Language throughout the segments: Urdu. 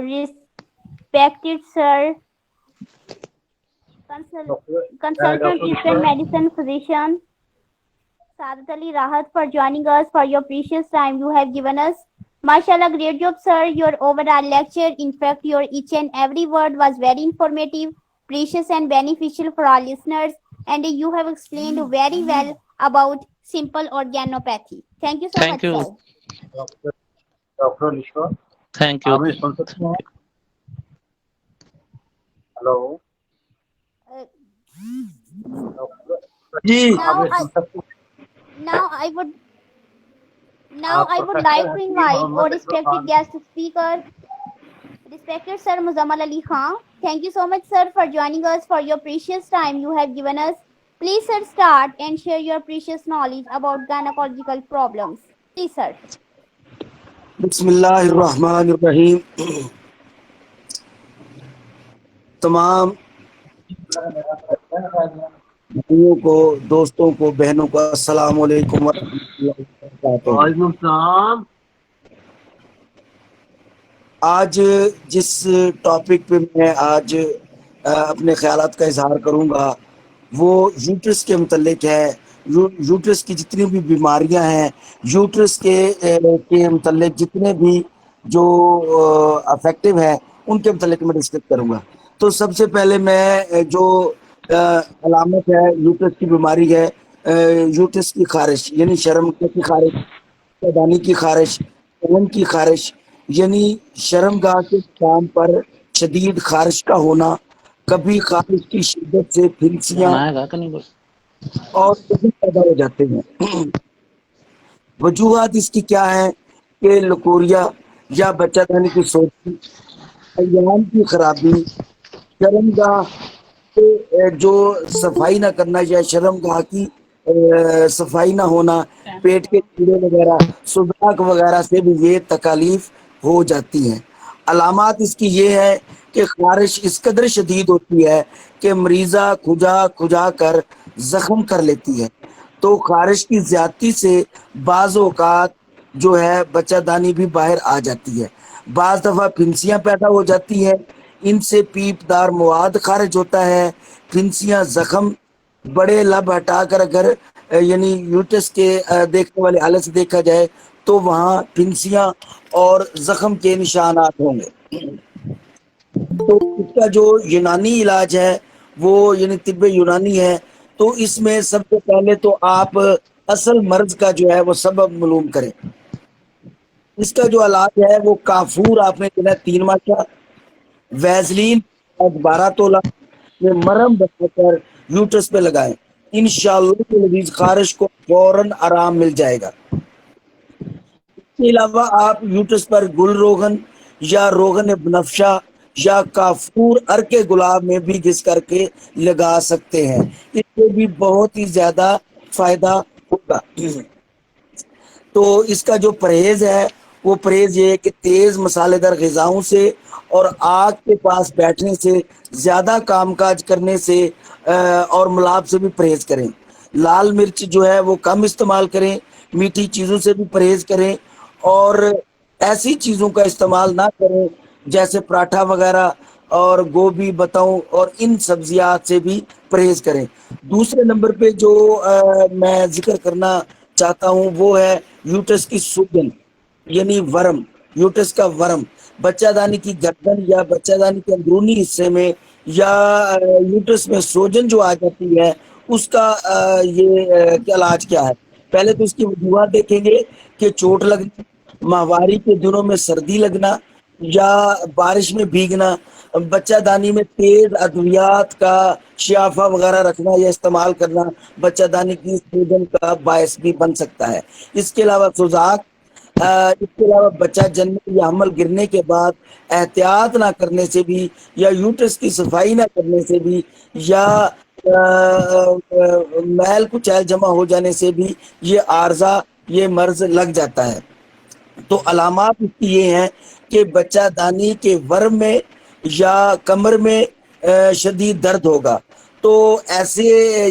respected sir, consultant Eastern Medicine physician Saadat Ali Rahat for joining us for your precious time you have given us. Mashallah, great job, sir. Your overall lecture, in fact, your each and every word was very informative, precious, and beneficial for our listeners. And you have explained very well about simple organopathy. Thank you so Thank much, you. sir. Doctor doctor علیشور Thank you. آپ بھی سن سکتے ہیں؟ ہلو Uh, جی آپ now, بھی I سن سکتے ہیں؟ now I would now آپ I would professor like to حکیم invite our Muhammad Akbar respected Khan. guest speaker, respected Sir Muzammal Ali Khan. Thank you so much, sir, for joining us for your precious time you have given us. Please, sir, start and share your precious knowledge about gynecological problems. Please, sir. بسم اللہ الرحمن الرحیم. تمام بھائیوں کو، دوستوں کو، بہنوں کو السلام علیکم ورحمۃ اللہ وبرکاتہ. وعلیکم السلام. آج جس ٹاپک پہ میں آج اپنے خیالات کا اظہار کروں گا وہ یوٹرس کے متعلق ہے. یوٹرس کی جتنی بھی بیماریاں ہیں، یوٹرس کے متعلق جتنے بھی جو افیکٹو ہیں ان کے متعلق میں ڈسکس کروں گا. تو سب سے پہلے میں جو علامت ہے یوٹرس کی بیماری ہے یوٹرس کی خارش، یعنی شرم کی خارش، دانی کی خارش، اون کی خارش، یعنی شرم گاہ کے مقام پر شدید خارش کا ہونا، کبھی خارش کی شدت سے پھنسیاں بنایا گا کہ نہیں بس. اور پیدا ہو جاتے ہیں. وجوہات اس کی کیا ہیں کہ لکوریا یا بچہ دانی کی سوچی، ایام کی خرابی، شرم گاہ جو صفائی نہ کرنا یا شرم گاہ کی صفائی نہ ہونا، پیٹ کے کیڑے وغیرہ، سوزاک وغیرہ سے بھی یہ تکالیف ہو جاتی ہیں. علامات اس کی یہ ہے کہ خارش اس قدر شدید ہوتی ہے کہ مریضہ کھجا کھجا کر زخم کر لیتی ہے. تو خارش کی زیادتی سے بعض اوقات جو ہے بچہ دانی بھی باہر آ جاتی ہے. بعض دفعہ پھنسیاں پیدا ہو جاتی ہیں، ان سے پیپ دار مواد خارج ہوتا ہے. پھنسیاں زخم بڑے لب ہٹا کر اگر یعنی یوٹرس کے دیکھنے والے حالت سے دیکھا جائے تو وہاں پھنسیاں اور زخم کے نشانات ہوں گے. تو اس کا جو یونانی علاج ہے وہ یعنی طب یونانی ہے. تو اس میں سب سے پہلے تو آپ اصل مرض کا جو ہے وہ سبب معلوم کریں. اس کا جو علاج ہے وہ کافور آپ نے جو ہے 3 ماشا، ویزلین 12 تولہ میں مرہم بنا کر یوٹرس پہ لگائیں. انشاءاللہ خارش کو فوراً آرام مل جائے گا. اس کے علاوہ آپ یوٹرس پر گل روغن یا روغن بنفشا یا کافور ارک گلاب میں بھی گھس کر کے لگا سکتے ہیں. اس سے بھی بہت ہی زیادہ فائدہ ہوگا. تو اس کا جو پرہیز ہے وہ پرہیز یہ ہے کہ تیز مسالے دار غذاؤں سے اور آگ کے پاس بیٹھنے سے، زیادہ کام کاج کرنے سے اور ملاب سے بھی پرہیز کریں. لال مرچ جو ہے وہ کم استعمال کریں، میٹھی چیزوں سے بھی پرہیز کریں اور ایسی چیزوں کا استعمال نہ کریں جیسے پراٹھا وغیرہ اور گوبھی بتاؤں اور ان سبزیات سے بھی پرہیز کریں. دوسرے نمبر پہ جو میں ذکر کرنا چاہتا ہوں وہ ہے یوٹرس کی سوجن یعنی ورم. یوٹرس کا ورم بچہ دانی کی گردن یا بچہ دانی کے اندرونی حصے میں یا یوٹرس میں سوجن جو آ جاتی ہے اس کا یہ علاج کیا ہے. پہلے تو اس کی وجوہات دیکھیں گے کہ چوٹ لگنا، ماہواری کے دنوں میں سردی لگنا یا بارش میں بھیگنا، بچہ دانی میں تیز ادویات کا شیافہ وغیرہ رکھنا یا استعمال کرنا بچہ دانی کی سوجن کا باعث بھی بن سکتا ہے. اس کے علاوہ سوزاک، اس کے علاوہ بچہ جننے یا حمل گرنے کے بعد احتیاط نہ کرنے سے بھی یا یوٹرس کی صفائی نہ کرنے سے بھی یا محل کچیل جمع ہو جانے سے بھی یہ عارضہ، یہ مرض لگ جاتا ہے. تو علامات اس کی یہ ہیں کہ بچہ دانی کے ورم میں یا کمر میں شدید درد ہوگا. تو ایسے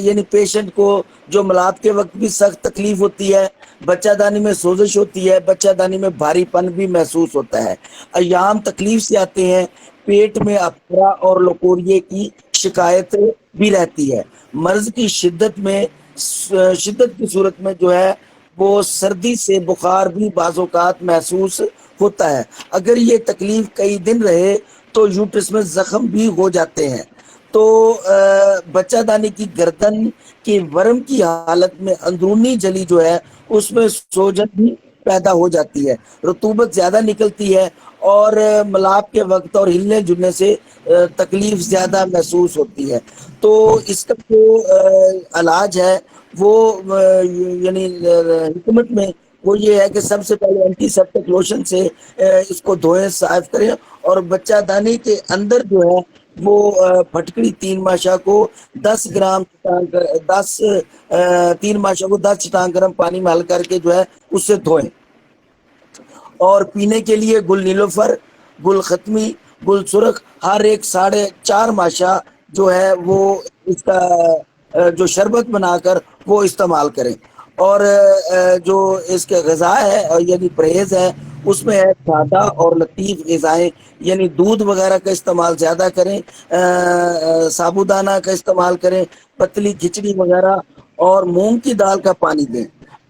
یعنی پیشنٹ کو جو ملاد کے وقت بھی سخت تکلیف ہوتی ہے، بچہ دانی میں سوزش ہوتی ہے، بچہ دانی میں بھاری پن بھی محسوس ہوتا ہے، ایام تکلیف سے آتے ہیں، پیٹ میں افرا اور لکوریے کی شکایت بھی رہتی ہے، مرض کی شدت کی صورت میں جو ہے وہ سردی سے بخار بھی بعض اوقات محسوس ہوتا ہے، اگر یہ تکلیف کئی دن رہے تو یوٹرس میں زخم بھی ہو جاتے ہیں، تو بچہ دانی کی گردن کی ورم کی حالت میں اندرونی جلی جو ہے اس میں سوجن بھی پیدا ہو جاتی ہے، رطوبت زیادہ نکلتی ہے اور ملاپ کے وقت اور ہلنے جلنے سے تکلیف زیادہ محسوس ہوتی ہے، تو اس کا جو علاج ہے وہ یعنی حکمت میں وہ یہ ہے کہ سب سے پہلے اینٹی سیپٹک لوشن سے اس کو دھوئیں، صاف کریں، اور بچہ دانی کے اندر جو ہے وہ پھٹکڑی 3 ماشا کو 10 گرام 3 ماشا کو 10 چٹان گرم پانی میں حل کر کے جو ہے اس سے دھوئیں، اور پینے کے لیے گل نیلوفر، گل ختمی، گل سرخ ہر ایک 4.5 ماشا جو ہے وہ اس کا جو شربت بنا کر وہ استعمال کریں، اور جو اس کے غذا ہے یعنی پرہیز ہے اس میں ہے سادہ اور لطیف غذائیں، یعنی دودھ وغیرہ کا استعمال زیادہ کریں، سابودانہ کا استعمال کریں، پتلی کھچڑی وغیرہ، اور مونگ کی دال کا پانی دیں،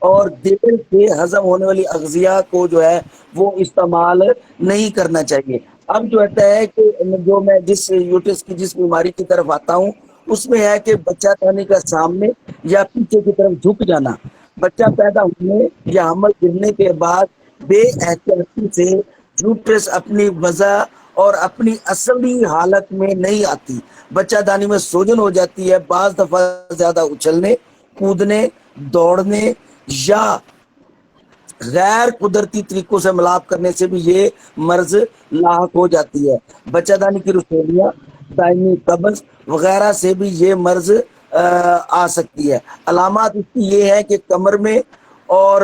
اور دیر سے ہضم ہونے والی اغذیہ کو جو ہے وہ استعمال نہیں کرنا چاہیے۔ اب جو ہوتا ہے کہ جو میں جس یوٹرس کی جس بیماری کی طرف آتا ہوں اس میں ہے کہ بچہ دانی کا سامنے یا پیچھے کی طرف جھک جانا، بچہ پیدا ہونے یا حمل گرنے کے بعد بے احتیاطی سے یوٹرس اپنی وضع اور اپنی اصلی حالت میں نہیں آتی، بچہ دانی میں سوجن ہو جاتی ہے، بعض دفعہ زیادہ اچھلنے، کودنے، دوڑنے یا غیر قدرتی طریقوں سے ملاپ کرنے سے بھی یہ مرض لاحق ہو جاتی ہے، بچہ دانی کی رسولیاں، دائمی قبض وغیرہ سے بھی یہ مرض آ سکتی ہے۔ علامات اس کی یہ ہے کہ کمر میں اور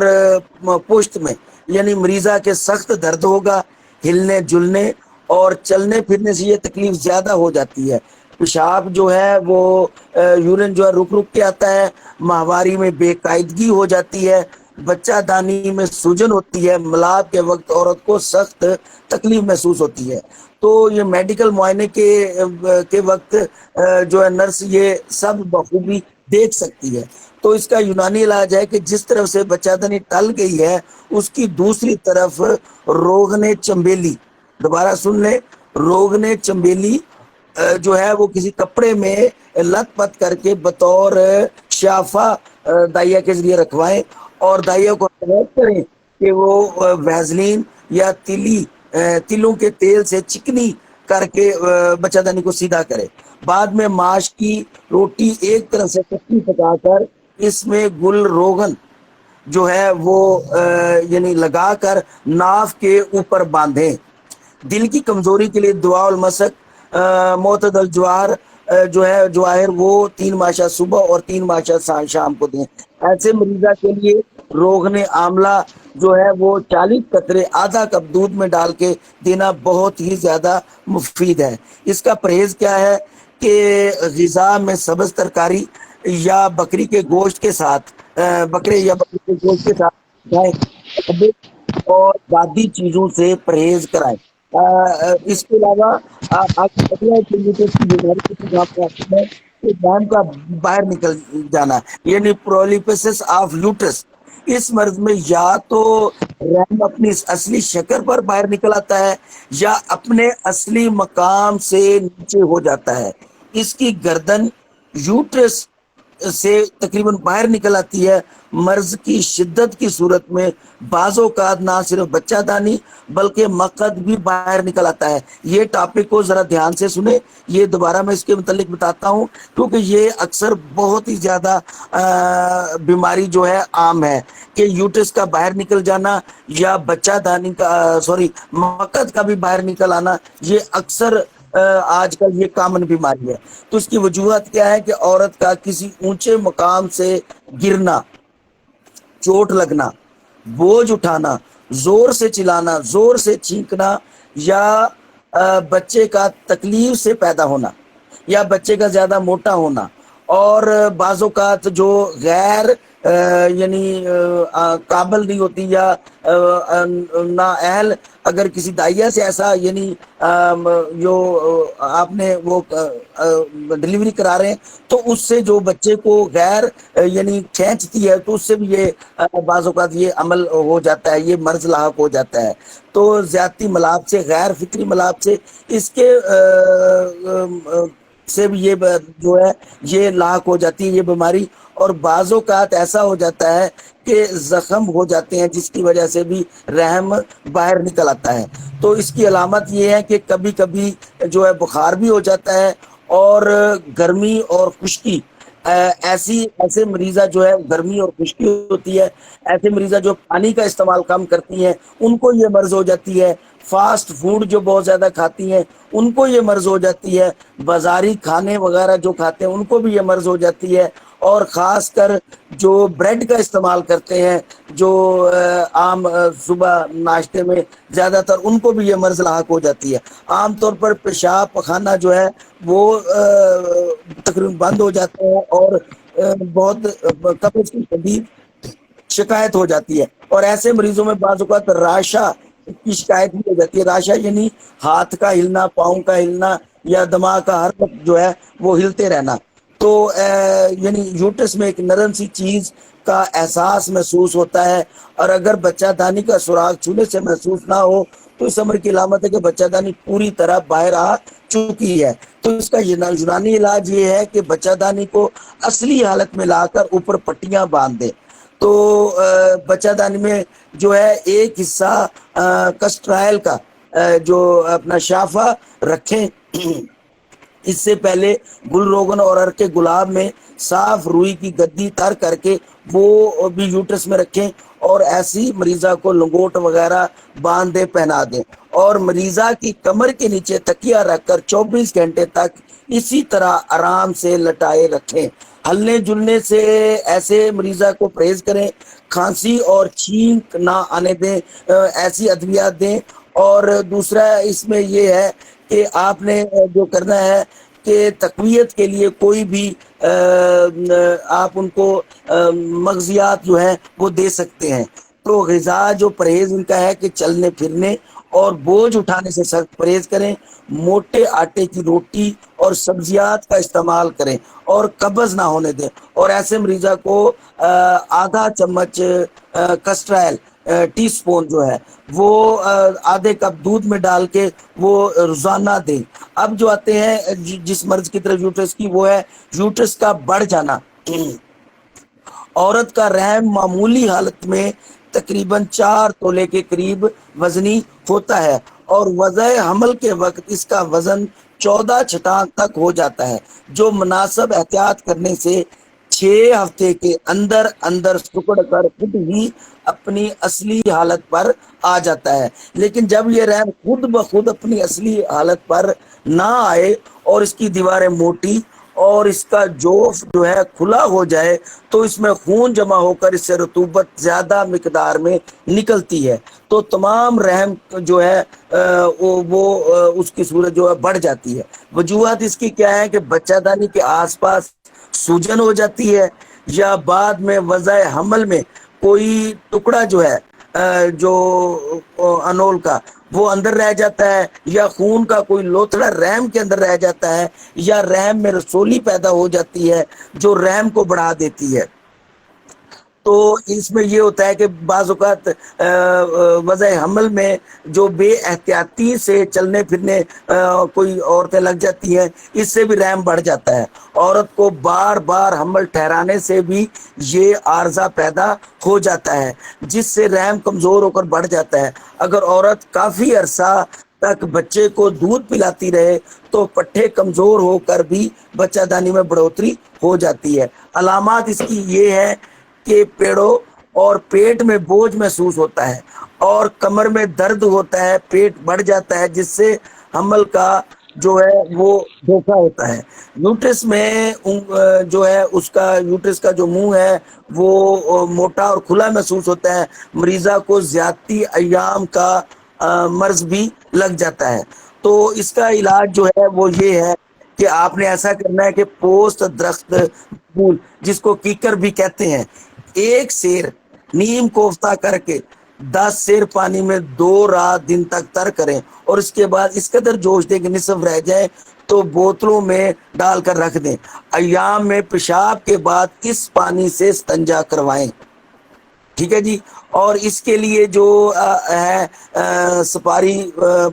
پشت میں یعنی مریضہ کے سخت درد ہوگا، ہلنے جلنے اور چلنے پھرنے سے یہ تکلیف زیادہ ہو جاتی ہے، پیشاب جو ہے وہ یورین جو ہے رک رک کے آتا ہے، ماہواری میں بے قاعدگی ہو جاتی ہے، بچہ دانی میں سوجن ہوتی ہے، ملاپ کے وقت عورت کو سخت تکلیف محسوس ہوتی ہے، تو یہ میڈیکل معائنے کے وقت جو ہے نرس یہ سب بخوبی دیکھ سکتی ہے، تو اس کا یونانی علاج ہے کہ جس طرف سے بچہ دانی ٹل گئی ہے اس کی دوسری طرف روغن چمبیلی، دوبارہ سن لیں، روغن چمبیلی جو ہے وہ کسی کپڑے میں لت پت کر کے بطور شافہ دائیا کے ذریعے رکھوائیں، اور دائیا کو ہدایت کریں کہ وہ ویزلین یا تلوں کے تیل سے چکنی کر کے بچہ دانی کو سیدھا کرے، بعد میں ماش کی روٹی ایک طرف سے کچی پکا کر اس میں گل روغن جو ہے وہ یعنی لگا کر ناف کے اوپر باندھیں، دل کی کمزوری کے لیے دعا المسک معتدل جوار جو ہے جواہر وہ 3 ماشا صبح اور 3 ماشا شام کو دیں، ایسے مریضہ کے لیے روغن آملہ جو ہے وہ 40 قطرے آدھا کپ دودھ میں ڈال کے دینا بہت ہی زیادہ مفید ہے۔ اس کا پرہیز کیا ہے کہ غذا میں سبز ترکاری یا بکری کے گوشت کے ساتھ بکرے یا بکری کے گوشت کے ساتھ گائے اور بادی چیزوں سے پرہیز کرائیں۔ اس کے علاوہ اگلا یوٹرس کی بیماری کے جان کا باہر نکل جانا یعنی پرولیپسس آف یوٹرس، اس مرض میں یا تو رحم اپنی اصلی شکل پر باہر نکل آتا ہے یا اپنے اصلی مقام سے نیچے ہو جاتا ہے، اس کی گردن یوٹرس سے تقریباً باہر نکل آتی ہے، مرض کی شدت کی صورت میں بعض اوقات نہ صرف بچہ دانی بلکہ مقد بھی باہر نکل آتا ہے۔ یہ ٹاپک کو ذرا دھیان سے سنیں، یہ دوبارہ میں اس کے متعلق بتاتا ہوں کیونکہ یہ اکثر بہت ہی زیادہ بیماری جو ہے عام ہے کہ یوٹرس کا باہر نکل جانا یا بچہ دانی کا مقد کا بھی باہر نکل آنا، یہ اکثر آج کل یہ کامن بیماری ہے۔ تو اس کی وجوہات کیا ہے کہ عورت کا کسی اونچے مقام سے گرنا، چوٹ لگنا، بوجھ اٹھانا، زور سے چلانا، زور سے چھینکنا، یا بچے کا تکلیف سے پیدا ہونا، یا بچے کا زیادہ موٹا ہونا، اور بعض اوقات جو غیر یعنی قابل نہیں ہوتی یا نااہل اگر کسی دائیا سے ایسا یعنی جو آپ نے وہ ڈلیوری کرا رہے ہیں تو اس سے جو بچے کو غیر یعنی کھینچتی ہے تو اس سے بھی یہ بعض اوقات یہ عمل ہو جاتا ہے، یہ مرض لاحق ہو جاتا ہے۔ تو زیادتی ملاپ سے، غیر فطری ملاپ سے، اس کے سے بھی یہ جو ہے یہ لاحق ہو جاتی ہے یہ بیماری، اور بعض اوقات ایسا ہو جاتا ہے کہ زخم ہو جاتے ہیں جس کی وجہ سے بھی رحم باہر نکل آتا ہے۔ تو اس کی علامت یہ ہے کہ کبھی کبھی جو ہے بخار بھی ہو جاتا ہے، اور گرمی اور خشکی، ایسے مریضہ جو ہے گرمی اور خشکی ہوتی ہے، ایسے مریضہ جو پانی کا استعمال کم کرتی ہیں ان کو یہ مرض ہو جاتی ہے، فاسٹ فوڈ جو بہت زیادہ کھاتی ہیں ان کو یہ مرض ہو جاتی ہے، بازاری کھانے وغیرہ جو کھاتے ہیں ان کو بھی یہ مرض ہو جاتی ہے، اور خاص کر جو بریڈ کا استعمال کرتے ہیں، جو عام صبح ناشتے میں زیادہ تر، ان کو بھی یہ مرض لاحق ہو جاتی ہے۔ عام طور پر پیشاب پخانہ جو ہے وہ تقریباً بند ہو جاتا ہے، اور بہت قبض کی شدید شکایت ہو جاتی ہے، اور ایسے مریضوں میں بعض اوقات راشا کی شکایت بھی ہو جاتی ہے۔ راشا یعنی ہاتھ کا ہلنا، پاؤں کا ہلنا، یا دماغ کا ہر وقت جو ہے وہ ہلتے رہنا۔ تو یعنی یوٹرس میں ایک نرم سی چیز کا احساس محسوس ہوتا ہے، اور اگر بچہ دانی کا سراغ چھونے سے محسوس نہ ہو تو اس امر کی علامت ہے کہ بچہ دانی پوری طرح باہر آ چکی ہے۔ تو اس کا یونانی علاج یہ ہے کہ بچہ دانی کو اصلی حالت میں لا کر اوپر پٹیاں باندھ دے۔ تو بچہ دانی میں جو ہے ایک حصہ کسٹرائل کا جو اپنا شافہ رکھیں، اس سے پہلے گل روغن اور عرق گلاب میں صاف روئی کی گدی تر کر کے وہ بھی یوٹرس میں رکھیں، اور ایسی مریضہ کو لنگوٹ وغیرہ باندھ دے، پہنا دیں، اور مریضہ کی کمر کے نیچے تکیہ رکھ کر 24 گھنٹے تک اسی طرح آرام سے لٹائے رکھیں۔ ہلنے جلنے سے ایسے مریضہ کو پرہیز کریں، کھانسی اور چھینک نہ آنے دیں، ایسی ادویات دیں۔ اور دوسرا اس میں یہ ہے کہ آپ نے جو کرنا ہے کہ تقویت کے لیے کوئی بھی آپ ان کو مغزیات جو ہیں وہ دے سکتے ہیں۔ تو غذا جو پرہیز ان کا ہے کہ چلنے پھرنے اور بوجھ اٹھانے سے سخت پرہیز کریں، موٹے آٹے کی روٹی اور سبزیات کا استعمال کریں، اور قبض نہ ہونے دیں۔ اور ایسے مریضہ کو آدھا چمچ کسٹرائل ٹی سپون جو ہے وہ آدھے کپ دودھ میں ڈال کے وہ روزانہ دیں۔ اب جو آتے ہیں جس مرض کی طرف یوٹرس کی، وہ ہے یوٹرس کا بڑھ جانا۔ عورت کا رحم معمولی حالت میں تقریباً 4 تولے کے قریب وزنی ہوتا ہے، اور وضع حمل کے وقت اس کا وزن 14 چھٹان تک ہو جاتا ہے، جو مناسب احتیاط کرنے سے 6 ہفتے کے اندر اندر سکڑ کر خود ہی اپنی اصلی حالت پر آ جاتا ہے۔ لیکن جب یہ رحم خود بخود اپنی اصلی حالت پر نہ آئے اور اس کی دیواریں موٹی اور اس کا جوف جو ہے کھلا ہو جائے تو اس میں خون جمع ہو کر اس سے رطوبت زیادہ مقدار میں نکلتی ہے، تو تمام رحم جو ہے وہ اس کی صورت جو ہے بڑھ جاتی ہے۔ وجوہات اس کی کیا ہے کہ بچہ دانی کے آس پاس سوجن ہو جاتی ہے، یا بعد میں وضع حمل میں کوئی ٹکڑا جو ہے جو انول کا وہ اندر رہ جاتا ہے، یا خون کا کوئی لوتھڑا رحم کے اندر رہ جاتا ہے، یا رحم میں رسولی پیدا ہو جاتی ہے جو رحم کو بڑھا دیتی ہے۔ تو اس میں یہ ہوتا ہے کہ بعض اوقات وضع حمل میں جو بے احتیاطی سے چلنے پھرنے کوئی عورتیں لگ جاتی ہیں، اس سے بھی رحم بڑھ جاتا ہے۔ عورت کو بار بار حمل ٹھہرانے سے بھی یہ عارضہ پیدا ہو جاتا ہے، جس سے رحم کمزور ہو کر بڑھ جاتا ہے۔ اگر عورت کافی عرصہ تک بچے کو دودھ پلاتی رہے تو پٹھے کمزور ہو کر بھی بچہ دانی میں بڑھوتری ہو جاتی ہے۔ علامات اس کی یہ ہے کہ پیڑوں اور پیٹ میں بوجھ محسوس ہوتا ہے، اور کمر میں درد ہوتا ہے، پیٹ بڑھ جاتا ہے، جس سے حمل کا جو ہے وہ دھوکہ ہوتا ہے۔ یوٹرس میں جو ہے اس کا یوٹرس کا جو منہ ہے وہ موٹا اور کھلا محسوس ہوتا ہے۔ مریضہ کو زیادتی ایام کا مرض بھی لگ جاتا ہے۔ تو اس کا علاج جو ہے وہ یہ ہے کہ آپ نے ایسا کرنا ہے کہ پوست درخت پھول جس کو کیکر بھی کہتے ہیں، ایک سیر نیم کوفتہ کر کے 10 سیر پانی میں 2 رات دن تک تر کریں، اور اس کے بعد اس قدر جوش دیں کہ نصف رہ جائے تو بوتلوں میں ڈال کر رکھ دیں۔ ایام میں پیشاب کے بعد اس پانی سے استنجا کروائیں، ٹھیک ہے جی۔ اور اس کے لیے جو ہے سپاری،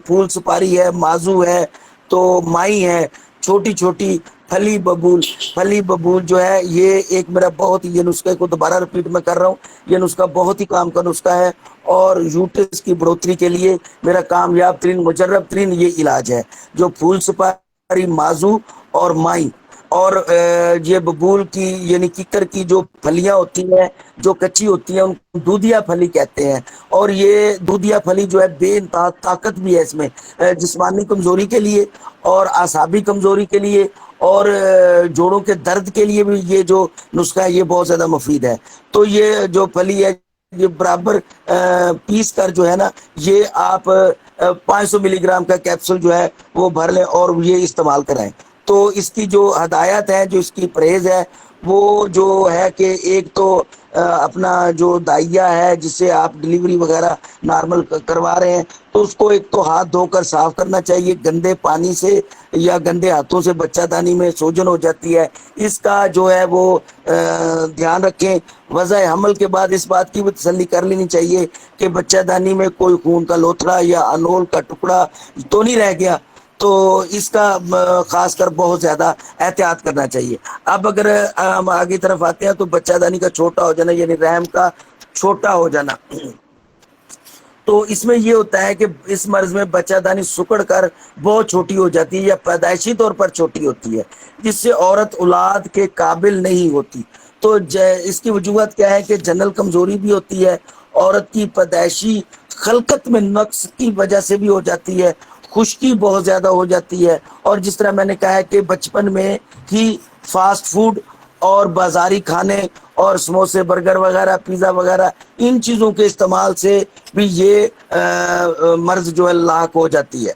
پھول سپاری ہے، مازو ہے، تو مائی ہے، چھوٹی چھوٹی پھلی ببول جو ہے، یہ ایک میرا بہت ہی، یہ نسخے کو دوبارہ رپیٹ میں کر رہا ہوں، یہ نسخہ بہت ہی کام کا نسخہ ہے، اور یوٹرس کی بڑھوتری کے لیے میرا کامیاب ترین مجرب ترین یہ علاج ہے، جو پھول سپاری، مازو اور مائی، اور یہ ببول کی یعنی ککر کی جو پھلیاں ہوتی ہیں جو کچی ہوتی ہیں ان کو دودھیا پھلی کہتے ہیں، اور یہ دودھیا پھلی جو ہے بے انتہا طاقت بھی ہے اس میں، جسمانی کمزوری کے لیے اور اعصابی کمزوری کے لیے اور جوڑوں کے درد کے لیے بھی یہ جو نسخہ ہے یہ بہت زیادہ مفید ہے۔ تو یہ جو پھلی ہے یہ برابر پیس کر جو ہے نا، یہ آپ 500 ملی گرام کا کیپسول جو ہے وہ بھر لیں اور یہ استعمال کرائیں۔ تو اس کی جو ہدایت ہے، جو اس کی پرہیز ہے، وہ جو ہے کہ ایک تو اپنا جو دائیا ہے جس سے آپ ڈلیوری وغیرہ نارمل کروا رہے ہیں، تو اس کو ایک تو ہاتھ دھو کر صاف کرنا چاہیے، گندے پانی سے یا گندے ہاتھوں سے بچہ دانی میں سوجن ہو جاتی ہے، اس کا جو ہے وہ دھیان رکھیں۔ وضع حمل کے بعد اس بات کی بھی تسلی کر لینی چاہیے کہ بچہ دانی میں کوئی خون کا لوتھڑا یا انول کا ٹکڑا تو نہیں رہ گیا، تو اس کا خاص کر بہت زیادہ احتیاط کرنا چاہیے۔ اب اگر ہم آگے طرف آتے ہیں تو بچہ دانی کا چھوٹا ہو جانا یعنی رحم کا چھوٹا ہو جانا، تو اس میں یہ ہوتا ہے کہ اس مرض میں بچہ دانی سکڑ کر بہت چھوٹی ہو جاتی ہے یا پیدائشی طور پر چھوٹی ہوتی ہے، جس سے عورت اولاد کے قابل نہیں ہوتی۔ تو اس کی وجوہات کیا ہے کہ جنرل کمزوری بھی ہوتی ہے، عورت کی پیدائشی خلقت میں نقص کی وجہ سے بھی ہو جاتی ہے، خشکی بہت زیادہ ہو جاتی ہے، اور جس طرح میں نے کہا ہے کہ بچپن میں ہی فاسٹ فوڈ اور بازاری کھانے اور سموسے برگر وغیرہ پیزا وغیرہ ان چیزوں کے استعمال سے بھی یہ مرض جو ہے لاحق ہو جاتی ہے۔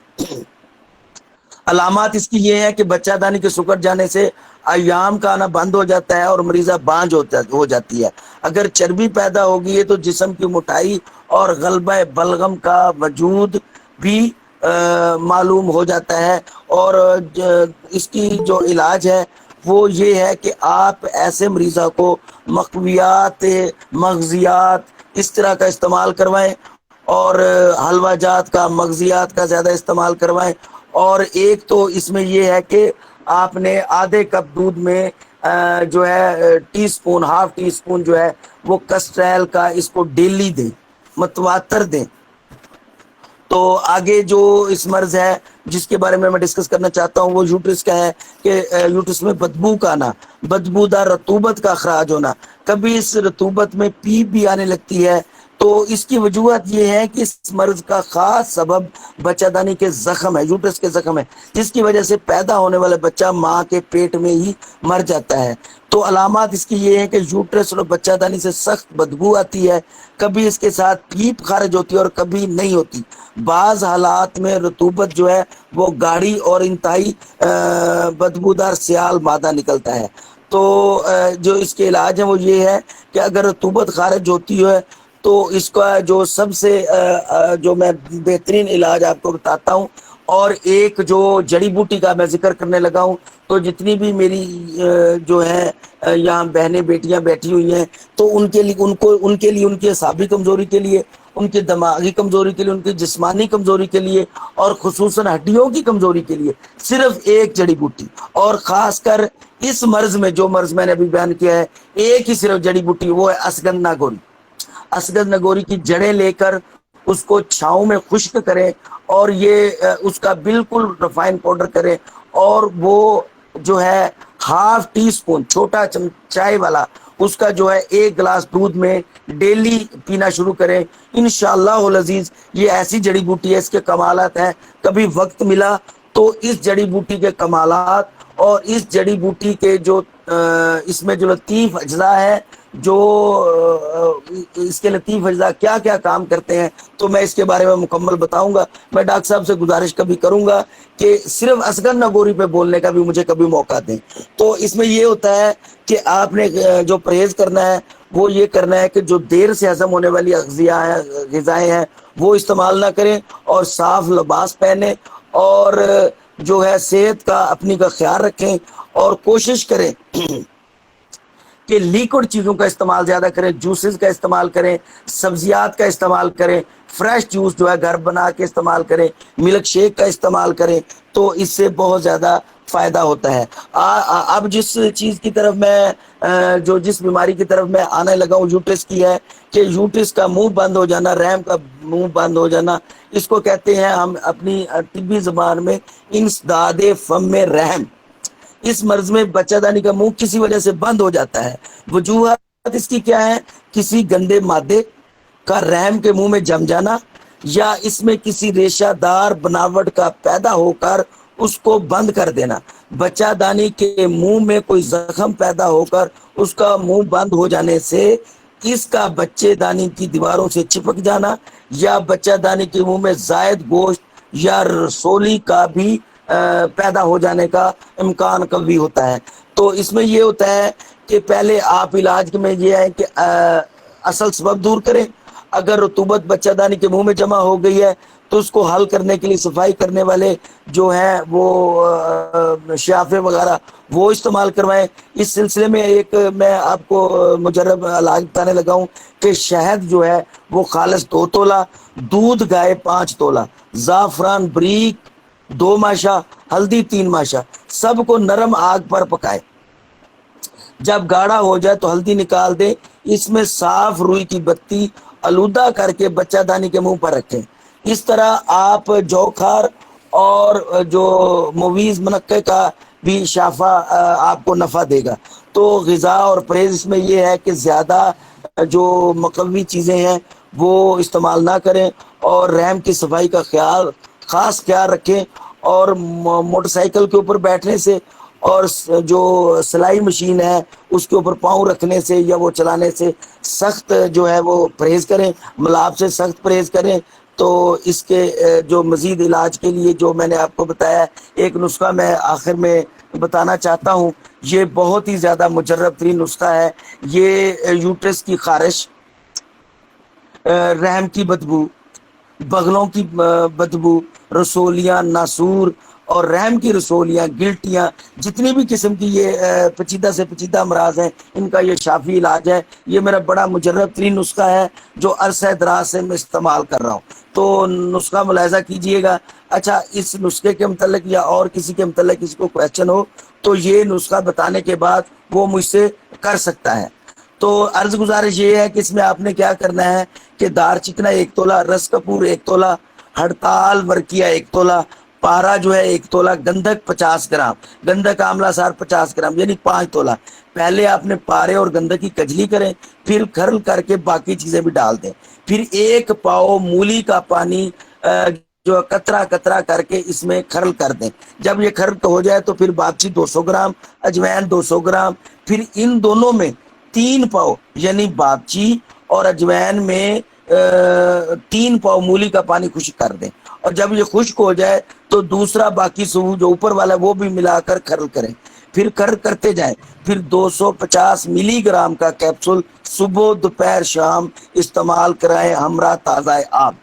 علامات اس کی یہ ہے کہ بچہ دانی کے سکڑ جانے سے ایام کا آنا بند ہو جاتا ہے اور مریضہ بانج ہو جاتی ہے۔ اگر چربی پیدا ہوگی ہے تو جسم کی موٹائی اور غلبہ بلغم کا وجود بھی معلوم ہو جاتا ہے، اور اس کی جو علاج ہے وہ یہ ہے کہ آپ ایسے مریضہ کو مقویات مغزیات اس طرح کا استعمال کروائیں، اور حلوہ جات کا مغزیات کا زیادہ استعمال کروائیں، اور ایک تو اس میں یہ ہے کہ آپ نے آدھے کپ دودھ میں جو ہے ہاف ٹی سپون جو ہے وہ کسٹریل کا اس کو ڈیلی دیں، متواتر دیں۔ تو آگے جو اس مرض ہے جس کے بارے میں ڈسکس کرنا چاہتا ہوں وہ یوٹرس کا ہے، کہ یوٹرس میں بدبو کا آنا، بدبودار رطوبت کا اخراج ہونا، کبھی اس رطوبت میں پیپ بھی آنے لگتی ہے۔ تو اس کی وجوہات یہ ہے کہ اس مرض کا خاص سبب بچہ دانی کے زخم ہے، یوٹرس کے زخم ہے، جس کی وجہ سے پیدا ہونے والا بچہ ماں کے پیٹ میں ہی مر جاتا ہے۔ تو علامات اس کی یہ ہے کہ یوٹرس اور بچہ دانی سے سخت بدبو آتی ہے، کبھی اس کے ساتھ پیپ خارج ہوتی ہے اور کبھی نہیں ہوتی۔ بعض حالات میں رطوبت جو ہے وہ گاڑھی اور انتہائی بدبودار سیال مادہ نکلتا ہے۔ تو جو اس کے علاج ہیں وہ یہ ہے کہ اگر رطوبت خارج ہوتی ہے تو اس کا جو سب سے جو میں بہترین علاج آپ کو بتاتا ہوں، اور ایک جو جڑی بوٹی کا میں ذکر کرنے لگا ہوں، تو جتنی بھی میری جو ہے یہاں بہنیں بیٹیاں بیٹھی ہوئی ہیں، تو ان کے لیے ان کی اعصابی کمزوری کے لیے، ان کی دماغی کمزوری کے لیے، ان کی جسمانی کمزوری کے لیے، اور خصوصاً ہڈیوں کی کمزوری کے لیے صرف ایک جڑی بوٹی، اور خاص کر اس مرض میں جو مرض میں نے ابھی بیان کیا ہے ایک ہی صرف جڑی بوٹی، وہ ہے اسگند ناگوری۔ اسگند نگوری کی جڑیں لے کر اس کو چھاؤں میں خشک کریں، اور یہ اس کا بالکل ریفائن پاؤڈر کریں، اور وہ جو ہے ہاف ٹی سپون چھوٹا چائے والا اس کا جو ہے 1 گلاس دودھ میں ڈیلی پینا شروع کریں۔ انشاءاللہ العزیز یہ ایسی جڑی بوٹی ہے، اس کے کمالات ہیں، کبھی وقت ملا تو اس جڑی بوٹی کے کمالات اور اس جڑی بوٹی کے جو اس میں جو لطیف اجزاء ہے جو اس کے لطیف اجزاء کیا کیا کام کرتے ہیں تو میں اس کے بارے میں مکمل بتاؤں گا. میں ڈاکٹر صاحب سے گزارش کبھی کروں گا کہ صرف اصغر نگوری پہ بولنے کا بھی مجھے کبھی موقع دیں. تو اس میں یہ ہوتا ہے کہ آپ نے جو پرہیز کرنا ہے وہ یہ کرنا ہے کہ جو دیر سے ہضم ہونے والی غذائیں ہیں وہ استعمال نہ کریں, اور صاف لباس پہنیں, اور جو ہے صحت کا اپنی کا خیال رکھیں, اور کوشش کریں کہ لیکوڈ چیزوں کا استعمال زیادہ کریں, جوسز کا استعمال کریں, سبزیات کا استعمال کریں, فریش جوس جو ہے گھر بنا کے استعمال کریں, ملک شیک کا استعمال کریں, تو اس سے بہت زیادہ فائدہ ہوتا ہے. اب جس چیز کی طرف میں جس بیماری کی طرف میں آنے لگا ہوں یوٹرس کی ہے, کہ یوٹرس کا منہ بند ہو جانا, رحم کا منہ بند ہو جانا, اس کو کہتے ہیں ہم اپنی طبی زبان میں انسداد فم رحم. اس مرض میں بچہ دانی کا منہ کسی وجہ سے بند ہو جاتا ہے. وجوہات اس کی کیا ہے؟ کسی گندے مادے کا رحم کے منہ میں جم جانا, یا اس میں کسی ریشہ دار بناوٹ کا پیدا ہو کر اس کو بند کر دینا, بچہ دانی کے منہ میں کوئی زخم پیدا ہو کر اس کا منہ بند ہو جانے سے اس کا بچے دانی کی دیواروں سے چپک جانا, یا بچہ دانی کے منہ میں زائد گوشت یا رسولی کا بھی پیدا ہو جانے کا امکان کبھی ہوتا ہے. تو اس میں یہ ہوتا ہے کہ پہلے آپ علاج میں یہ ہے کہ اصل سبب دور کریں. اگر رطوبت بچہ دانی کے منہ میں جمع ہو گئی ہے تو اس کو حل کرنے کے لیے صفائی کرنے والے جو ہیں وہ شیافے وغیرہ وہ استعمال کروائیں. اس سلسلے میں ایک میں آپ کو مجرب علاج بتانے لگا ہوں کہ شہد جو ہے وہ خالص 2 تولہ, دودھ گائے 5 تولہ, زعفران بریک 2 ماشا, ہلدی 3 ماشا, سب کو نرم آگ پر پکائے. جب گاڑھا ہو جائے تو ہلدی نکال دیں, اس میں صاف روئی کی بتی آلودہ کر کے بچہ دانی کے منہ پر رکھیں. اس طرح آپ جو کھار اور جو مویز منقع کا بھی شافہ آپ کو نفع دے گا. تو غذا اور پرہیز اس میں یہ ہے کہ زیادہ جو مقوی چیزیں ہیں وہ استعمال نہ کریں, اور رحم کی صفائی کا خاص خیال رکھیں, اور موٹر سائیکل کے اوپر بیٹھنے سے اور جو سلائی مشین ہے اس کے اوپر پاؤں رکھنے سے یا وہ چلانے سے سخت جو ہے وہ پرہیز کریں, ملاب سے سخت پرہیز کریں. تو اس کے جو مزید علاج کے لیے جو میں نے آپ کو بتایا ایک نسخہ میں آخر میں بتانا چاہتا ہوں, یہ بہت ہی زیادہ مجرب ترین نسخہ ہے. یہ یوٹرس کی خارش, رحم کی بدبو, بغلوں کی بدبو, رسولیاں, ناسور اور رحم کی رسولیاں, گلٹیاں, جتنی بھی قسم کی یہ پیچیدہ سے پیچیدہ امراض ہیں ان کا یہ شافی علاج ہے. یہ میرا بڑا مجرب ترین نسخہ ہے جو عرصہ دراز سے میں استعمال کر رہا ہوں. تو نسخہ ملاحظہ کیجئے گا. اچھا, اس نسخے کے متعلق یا اور کسی کے متعلق کسی کو کویشچن ہو تو یہ نسخہ بتانے کے بعد وہ مجھ سے کر سکتا ہے. تو عرض گزارش یہ ہے کہ اس میں آپ نے کیا کرنا ہے کہ دار چکنا 1 تولہ, رس کپور 1 تولہ, ہڑتال ورکیہ 1 تولہ, پارا جو ہے 1 تولہ, گندھک 50 گرام, گندھک آملہ سار 50 گرام, یعنی 5 تولہ. پہلے آپ نے پارے اور گندھک کی کجلی کریں, پھر کھرل کر کے باقی چیزیں بھی ڈال دیں. پھر 1 پاؤ مولی کا پانی جو قطرہ قطرہ کر کے اس میں کھرل کر دیں. جب یہ کھرل ہو جائے تو پھر باگچی 200 گرام, اجوین 200 گرام, پھر ان دونوں میں 3 پاؤ یعنی باگچی اور اجوین میں 3 پاؤ مولی کا پانی خشک کر دیں. اور جب یہ خشک ہو جائے تو دوسرا باقی سو جو اوپر والا وہ بھی ملا کر کھرل کریں. پھر کھرل کرتے جائیں. پھر 250 ملی گرام کا کیپسول صبح دوپہر شام استعمال کرائیں ہمراہ تازہ آب.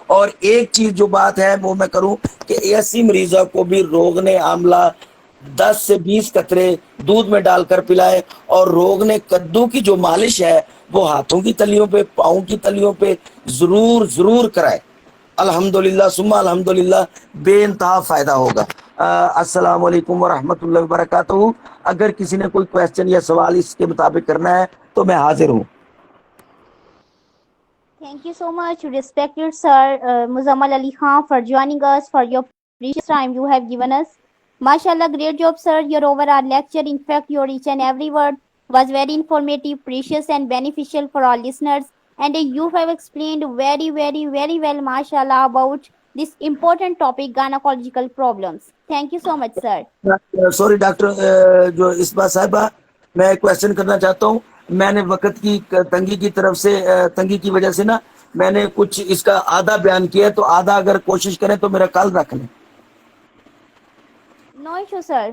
اور ایک چیز جو بات ہے وہ میں کروں کہ ایسی مریضوں کو بھی روغن آملہ 10 سے 20 قطرے دودھ میں ڈال کر پلائیں, اور روغن کدو کی جو مالش ہے وہ ہاتھوں کی تلیوں پہ, پاؤں کی تلیوں پہ ضرور کرائے. الحمدللہ ثم الحمدللہ بے انتہا فائدہ ہوگا. السلام علیکم ورحمۃ اللہ وبرکاتہ. اگر کسی نے کوئی کویشچن یا سوال اس کے مطابق کرنا ہے تو میں حاضر ہوں. Thank you so much, respected sir Muzammal Ali Khan, for joining us, for your precious time you have given us. MashaAllah, great job, sir. Your overall lecture, in fact, your each and every word was very informative, precious, and beneficial for our listeners. And you have explained very, very, very well, MashaAllah, about this important topic, gynecological problems. Thank you so much, sir. Sorry doctor جو اس بات صاحبہ میں کویشچن کرنا چاہتا ہوں میں نے وقت کی تنگی کی طرف سے تنگی کی وجہ سے نا میں نے کچھ اس کا آدھا بیان کیا ہے، تو آدھا اگر کوشش کریں تو میرا کال رکھ لیں. No issue, sir.